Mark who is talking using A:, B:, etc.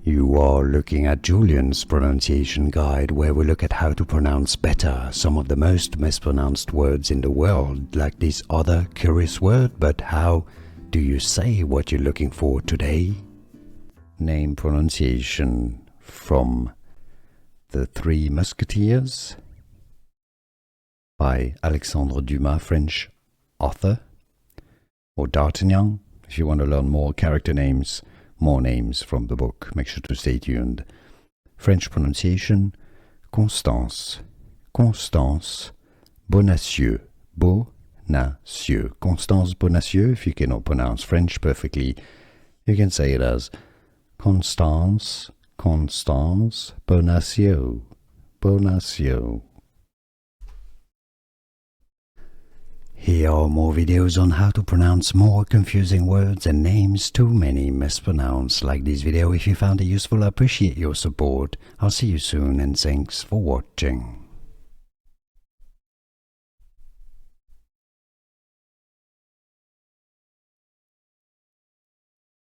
A: You are looking at Julian's pronunciation guide, where we look at how to pronounce better some of the most mispronounced words in the world, like this other curious word. But how do you say what you're looking for today? Name pronunciation from The Three Musketeers by Alexandre Dumas, French author, or D'Artagnan. If you want to learn more character names, more names from the book, make sure to stay tuned. French pronunciation: Constance, Constance Bonacieux, Bonacieux, Constance Bonacieux. If you cannot pronounce French perfectly, you can say it as Constance, Constance Bonacieux, Bonacieux. Here are more videos on how to pronounce more confusing words and names too many mispronounced. Like this video if you found it useful. I appreciate your support. I'll see you soon and thanks for watching.